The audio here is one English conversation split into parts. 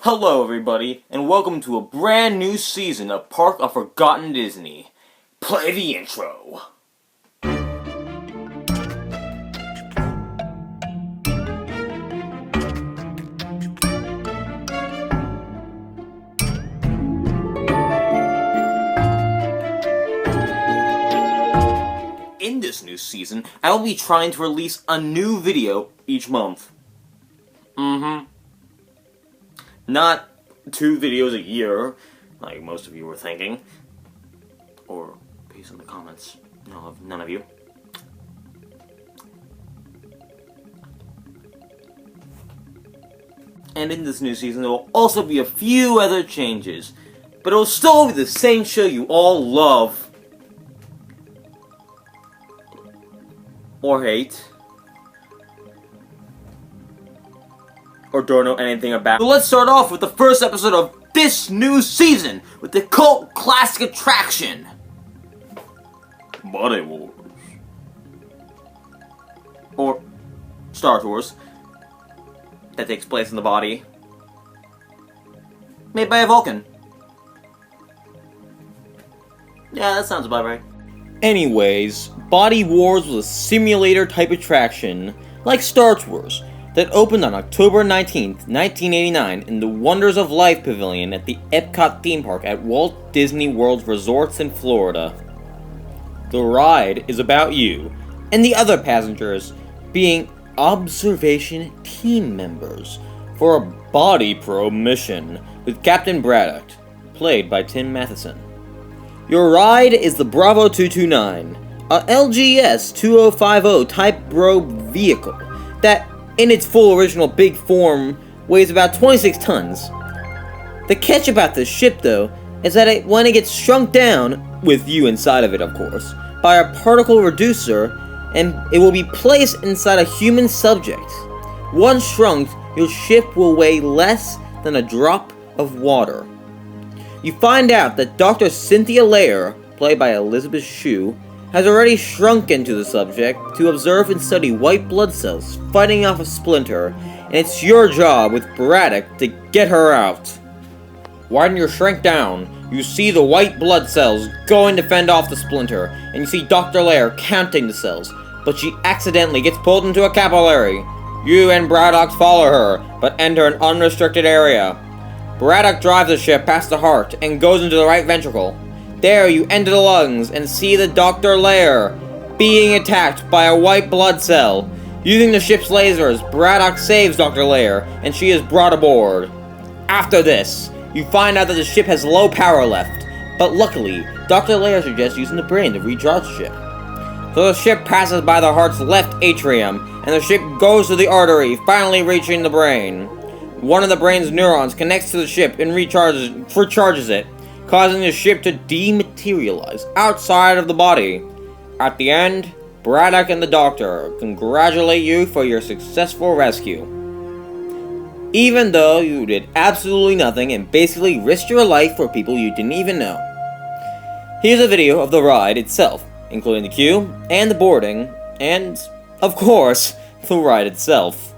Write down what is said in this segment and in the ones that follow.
Hello everybody, and welcome to a brand new season of Park of Forgotten Disney. Play the intro. In this new season, I will be trying to release a new video each month. Not 2 videos a year, like most of you were thinking. Or, please in the comments. No, none of you. And in this new season, there will also be a few other changes. But it will still be the same show you all love. Or hate. Or don't know anything about. So let's start off with the first episode of this new season with the cult classic attraction, Body Wars. Or Star Tours. That takes place in the body. Made by a Vulcan. Yeah, that sounds about right. Anyways, Body Wars was a simulator type attraction like Star Tours that opened on October 19th, 1989 in the Wonders of Life Pavilion at the Epcot theme park at Walt Disney World Resorts in Florida. The ride is about you and the other passengers being observation team members for a body probe mission with Captain Braddock, played by Tim Matheson. Your ride is the Bravo 229, a LGS 2050 type probe vehicle that in its full original big form weighs about 26 tons. The catch about this ship, though, is that when it gets shrunk down, with you inside of it of course, by a particle reducer, and it will be placed inside a human subject. Once shrunk, your ship will weigh less than a drop of water. You find out that Dr. Cynthia Lair, played by Elizabeth Shue, has already shrunk into the subject to observe and study white blood cells fighting off a splinter, and it's your job with Braddock to get her out. When you shrink down, you see the white blood cells going to fend off the splinter, and you see Dr. Lair counting the cells, but she accidentally gets pulled into a capillary. You and Braddock follow her, but enter an unrestricted area. Braddock drives the ship past the heart and goes into the right ventricle. There you enter the lungs and see the Dr. Lair being attacked by a white blood cell. Using the ship's lasers, Braddock saves Dr. Lair and she is brought aboard. After this, you find out that the ship has low power left, but luckily, Dr. Lair suggests using the brain to recharge the ship. So the ship passes by the heart's left atrium, and the ship goes to the artery, finally reaching the brain. One of the brain's neurons connects to the ship and recharges it, causing the ship to dematerialize outside of the body. At the end, Braddock and the Doctor congratulate you for your successful rescue. Even though you did absolutely nothing and basically risked your life for people you didn't even know. Here's a video of the ride itself, including the queue and the boarding, and, of course, the ride itself.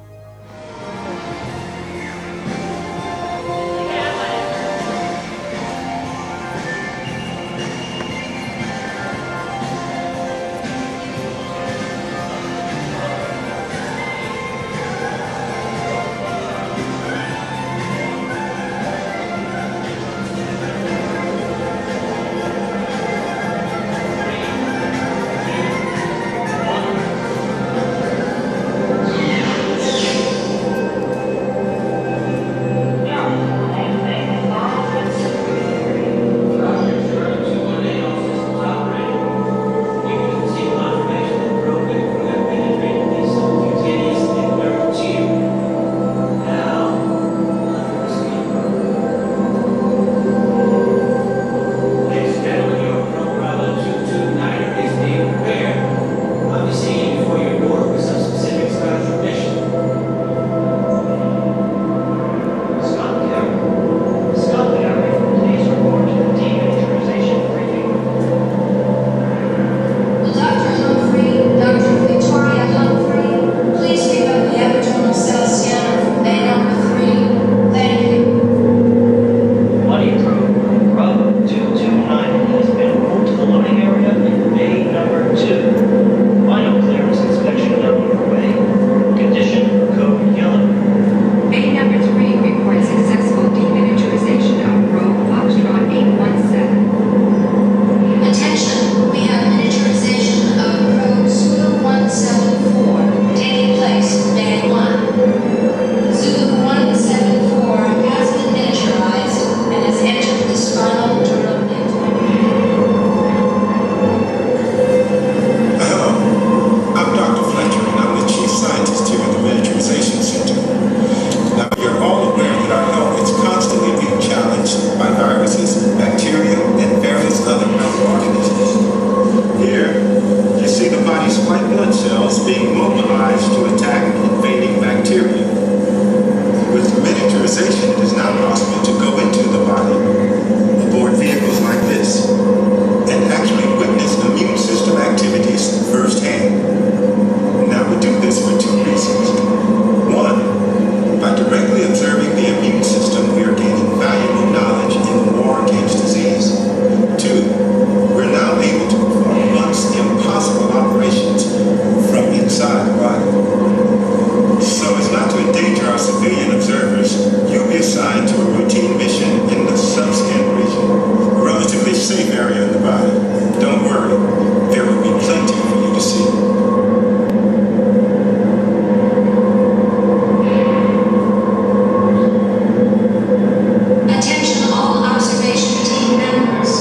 is now possible to go into the body aboard vehicles like this and actually witness immune system activities firsthand. Now, we do this for two reasons. One, by directly observing the immune system, we are gaining valuable knowledge in the war against disease. Two, we're now able to perform once impossible operations from inside the body. So as not to endanger our civilian observers, you'll be assigned to a routine mission in the subscan region, a relatively safe area in the body. Don't worry, there will be plenty for you to see. Attention all observation team members.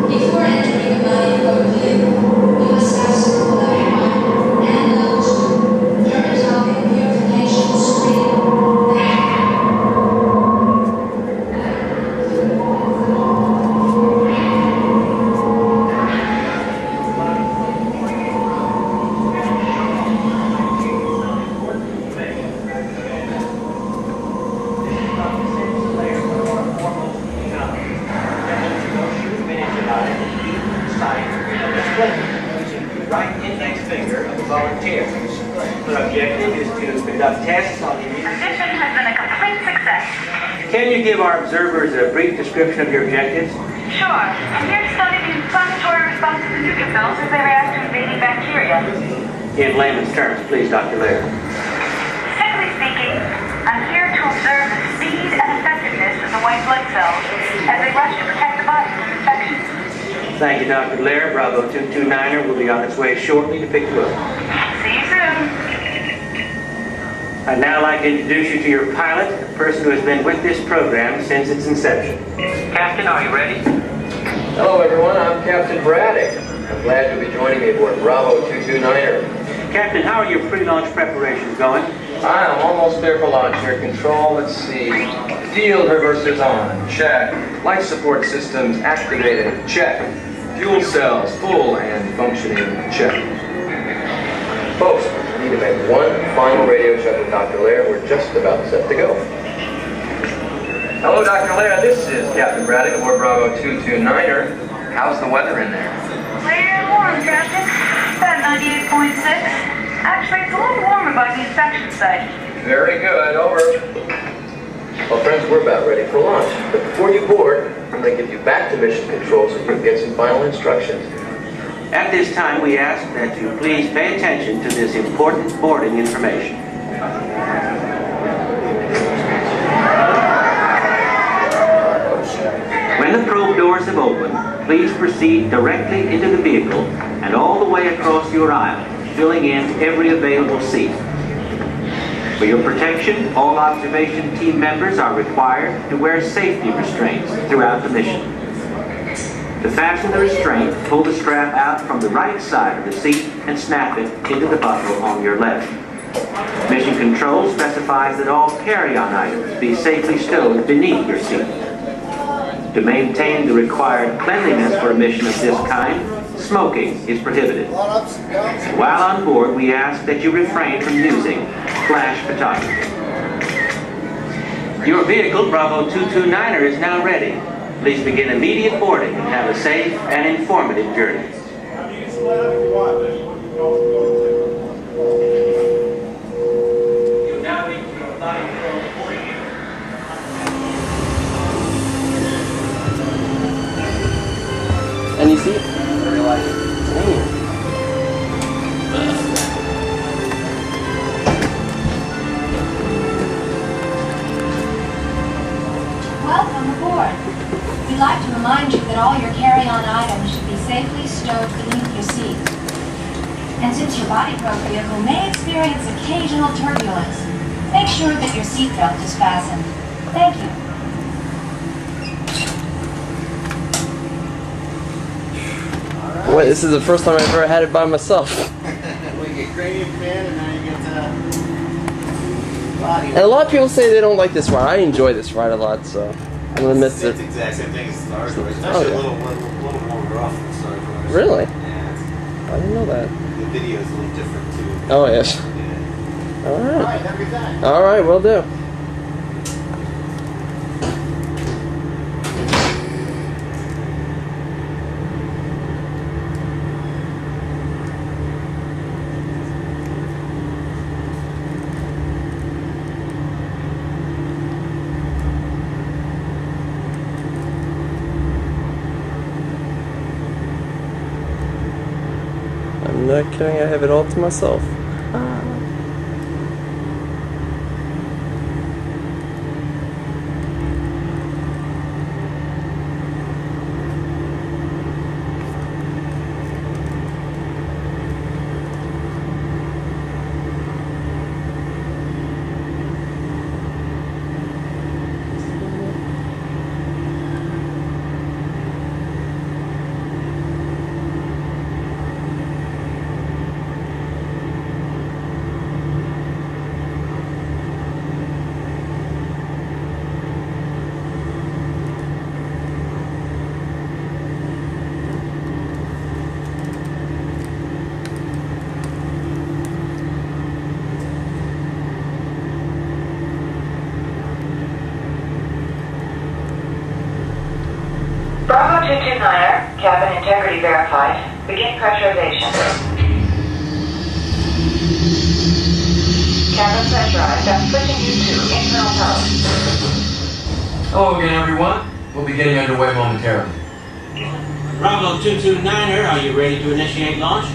Before entering a body overview, you must pass through level 1 and level 2 dermatologic purification screening. Right index finger of the volunteer. Their objective is to conduct tests on the immune The mission has been a complete success. Can you give our observers a brief description of your objectives? Sure. I'm here to study the inflammatory responses to neutrophils as they react to invading bacteria. In layman's terms, please, Dr. Laird. Simply speaking, I'm here to observe the speed and effectiveness of the white blood cells as they rush to protect the body from infection. Thank you, Dr. Laird. Bravo 229er will be on its way shortly to pick you up. See you soon. I'd now like to introduce you to your pilot, a person who has been with this program since its inception. Captain, are you ready? Hello everyone, I'm Captain Braddock. I'm glad you'll be joining me aboard Bravo 229er. Captain, how are your pre-launch preparations going? I'm almost there for launch here. Control, let's see. Field reversers on, check. Life support systems activated, check. Fuel cells full and functioning, check. Folks, I need to make one final radio check with Dr. Laird. We're just about set to go. Hello, Dr. Laird. This is Captain Braddock aboard Bravo 229er. How's the weather in there? Clear and warm, Captain. About 98.6. Actually, it's a little warmer by the inspection site. Very good, over. Well, friends, we're about ready for launch. But before you board, I'm going to give you back to mission control so you can get some final instructions. At this time, we ask that you please pay attention to this important boarding information. When the probe doors have opened, please proceed directly into the vehicle and all the way across your aisle, filling in every available seat. For your protection, all observation team members are required to wear safety restraints throughout the mission. To fasten the restraint, pull the strap out from the right side of the seat and snap it into the buckle on your left. Mission control specifies that all carry-on items be safely stowed beneath your seat. To maintain the required cleanliness for a mission of this kind, smoking is prohibited. While on board, we ask that you refrain from using flash photography. Your vehicle, Bravo 229er, is now ready. Please begin immediate boarding and have a safe and informative journey. You now reach your body control boarding. And you see, Welcome aboard. We'd like to remind you that all your carry-on items should be safely stowed beneath your seat. And since your body probe vehicle may experience occasional turbulence, make sure that your seatbelt is fastened. Thank you. Wait, this is the first time I've ever had it by myself. We get cranium command and now you get body. And a lot of people say they don't like this ride. I enjoy this ride a lot, so I'm gonna miss it. It's the exact same thing as Star Wars. It's Oh, actually yeah. a little more rough than Star Wars. Really? Yeah. I didn't know that. The video is a little different too. Oh yes. Yeah. All right. Alright, have a good time. All right, will do. You're not kidding, I have it all to myself. Bravo 229er, cabin integrity verified. Begin pressurization. Cabin pressurized. I'm switching you to internal power. Hello again, everyone. We'll be getting underway momentarily. Bravo 229er, are you ready to initiate launch?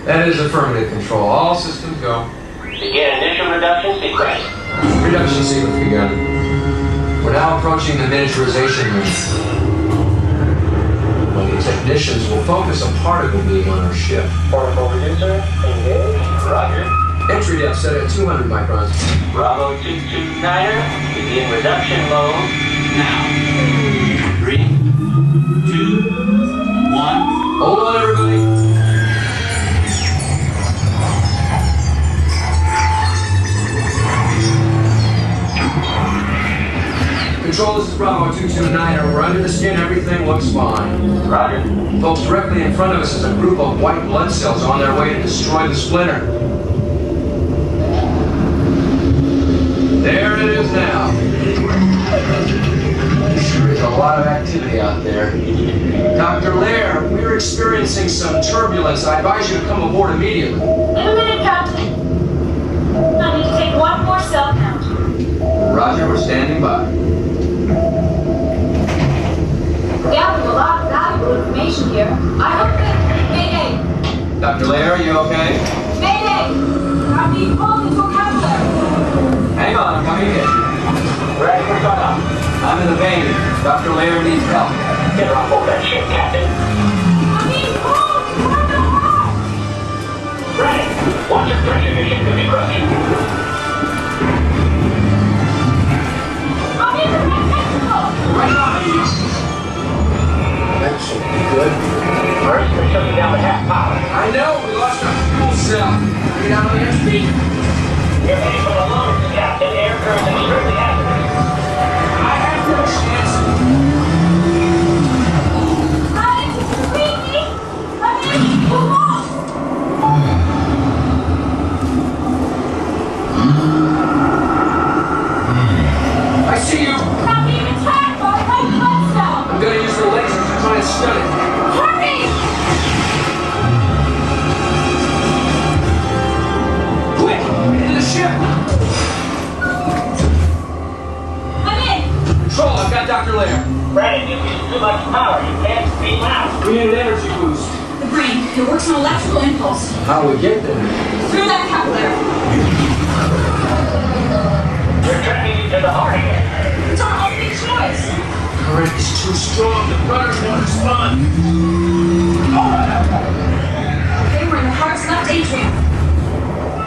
That is affirmative control. All systems go. Begin initial reduction sequence. Reduction sequence begun. We're now approaching the miniaturization ring. When the technicians will focus a particle beam on our ship. Particle reducer, engage. Roger. Entry depth set at 200 microns. Bravo 229er, begin reduction mode now. 3, 2, 1. Hold on, everybody. Control, this is Bravo 229er. We're under the skin, everything looks fine. Roger. Folks, directly in front of us is a group of white blood cells on their way to destroy the splinter. There it is now. Sure is a lot of activity out there. Dr. Lair, we're experiencing some turbulence. I advise you to come aboard immediately. In a minute, Captain. I need to take one more cell count. Roger, we're standing by. Gathered a lot of valuable information here. I hope that... Mayday! Dr. Lair, are you okay? Mayday! I'm being pulled into a vocabulary. Hang on, I'm coming in. Ready for startup. I'm in the vein. Dr. Lair needs help. Get her off board that ship, Captain. I'm being pulled! Where the heck? Ready. Watch your pressure, your ship could be crushed. I'm in the red tentacle! Right on. That should be good. First, we're shutting down the half power. I know, we lost our fuel cell. Get out on the airspeed. You're ready for the launch, Captain. Air current is extremely hazardous. I have no chance. Alex, read me! I'm in! Come on! I see you. I'm being attacked by a white blood cell! I'm gonna use the lasers to try and stun it. Hurry! Quick, into the ship. I'm in! Control, I've got Dr. Lair. Ready. You've used too much power. You can't beam out. We need an energy boost. The brain. It works on electrical impulse. How do we get there? Through that capillary. We're tracking you to the heart again. It's our only choice. Current is too strong. The runners won't respond. Okay, we're in the heart's left atrium.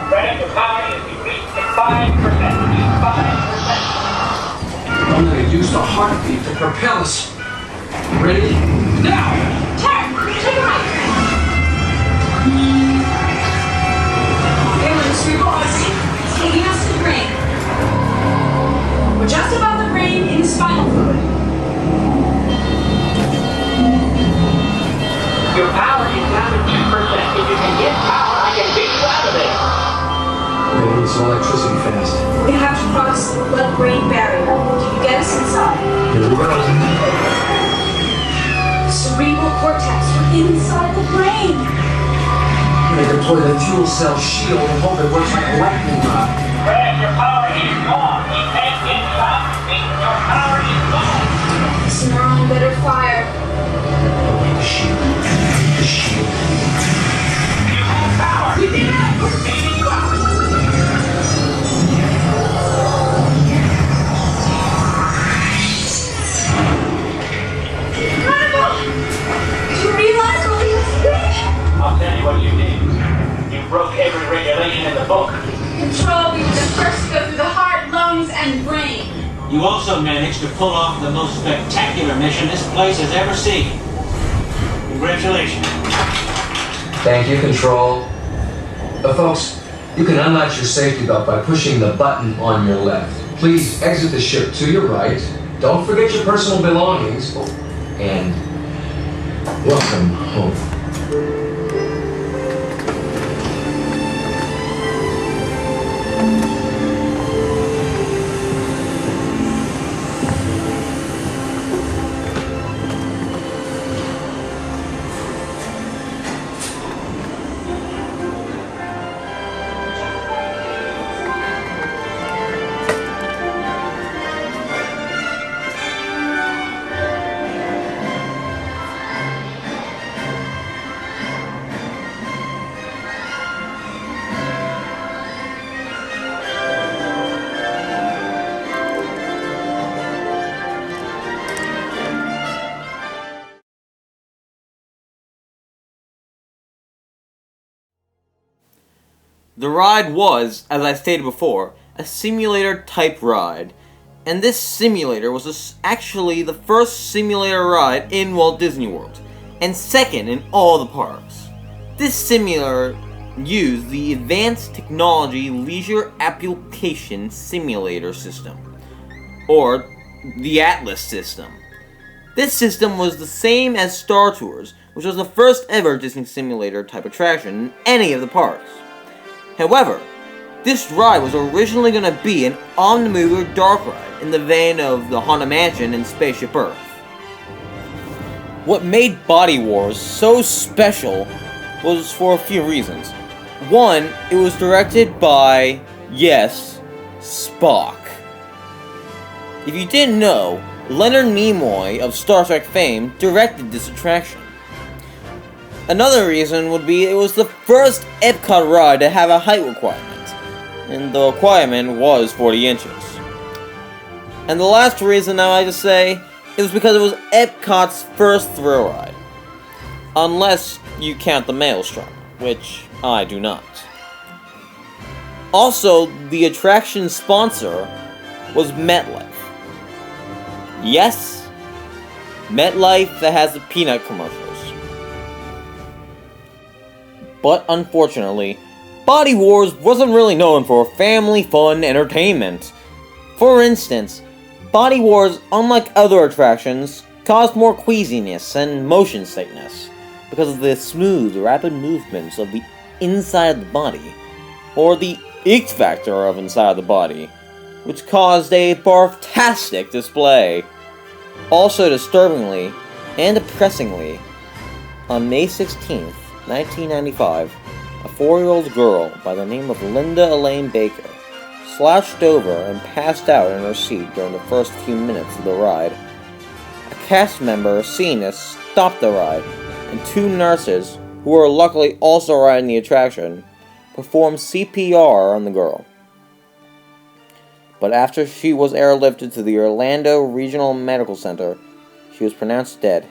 Ready to power is decreased to 5%. 5%. I'm gonna use the heartbeat to propel us. Ready? Now! Turn! Take a right! Okay, we're in the cerebral artery. It's taking us to the brain. We're just above the brain in the spinal fluid. Your power is down to 2%. If you can get power, I can get you out of there. We're gonna need some electricity fast. We have to cross the blood-brain barrier. Can you get us inside? Here we go. Cerebral cortex. We're inside the brain. I'm gonna deploy the fuel cell shield and hope it works like a lightning rod. Fred, your power is gone. You can't get inside. Your power is gone. This neuron better fire. The shield. The shield. You have You also managed to pull off the most spectacular mission this place has ever seen. Congratulations. Thank you, Control. Folks, you can unlatch your safety belt by pushing the button on your left. Please exit the ship to your right. Don't forget your personal belongings. And welcome home. The ride was, as I stated before, a simulator-type ride, and this simulator was actually the first simulator ride in Walt Disney World, and second in all the parks. This simulator used the Advanced Technology Leisure Application Simulator System, or the Atlas system. This system was the same as Star Tours, which was the first ever Disney simulator type attraction in any of the parks. However, this ride was originally going to be an on-the-move dark ride in the vein of the Haunted Mansion and Spaceship Earth. What made Body Wars so special was for a few reasons. One, it was directed by, yes, Spock. If you didn't know, Leonard Nimoy of Star Trek fame directed this attraction. Another reason would be it was the first Epcot ride to have a height requirement, and the requirement was 40 inches. And the last reason I like to say, it was because it was Epcot's first thrill ride. Unless you count the Maelstrom, which I do not. Also, the attraction sponsor was MetLife. Yes, MetLife that has the peanut commercials. But unfortunately, Body Wars wasn't really known for family fun entertainment. For instance, Body Wars, unlike other attractions, caused more queasiness and motion sickness because of the smooth, rapid movements of the inside of the body, or the it factor of inside the body, which caused a barf-tastic display. Also disturbingly and depressingly, on May 16th, 1995, a 4-year-old girl by the name of Linda Elaine Baker slouched over and passed out in her seat during the first few minutes of the ride. A cast member seeing this stopped the ride, and 2 nurses, who were luckily also riding the attraction, performed CPR on the girl. But after she was airlifted to the Orlando Regional Medical Center, she was pronounced dead.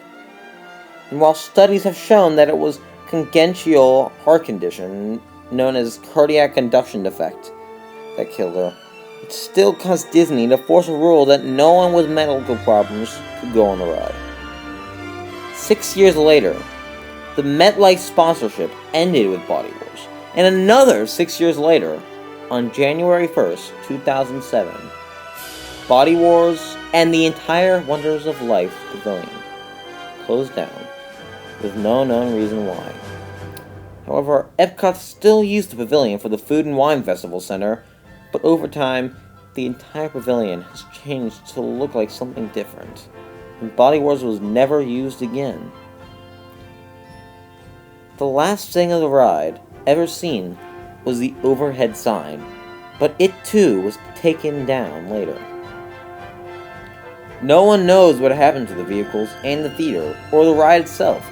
And while studies have shown that it was congenital heart condition known as cardiac conduction defect that killed her, it still caused Disney to force a rule that no one with medical problems could go on the ride. 6 years later, the MetLife sponsorship ended with Body Wars, and another 6 years later, on January 1st, 2007, Body Wars and the entire Wonders of Life pavilion closed down, with no known reason why. However, Epcot still used the pavilion for the Food and Wine Festival Center, but over time, the entire pavilion has changed to look like something different, and Body Wars was never used again. The last thing of the ride ever seen was the overhead sign, but it too was taken down later. No one knows what happened to the vehicles and the theater, or the ride itself,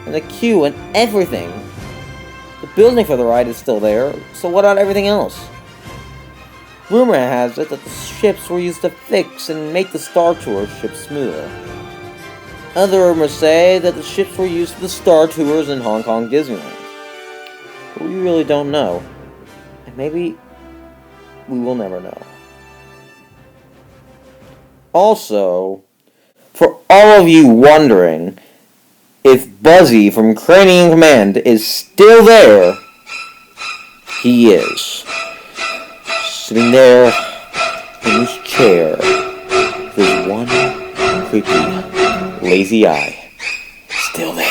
and the queue and everything. The building for the ride is still there, so what about everything else? Rumor has it that the ships were used to fix and make the Star Tours ships smoother. Other rumors say that the ships were used for the Star Tours in Hong Kong Disneyland. But we really don't know, and maybe we will never know. Also, for all of you wondering if Buzzy from Cranium Command is still there, he is. Sitting there in his chair with his one creepy, lazy eye. Still there.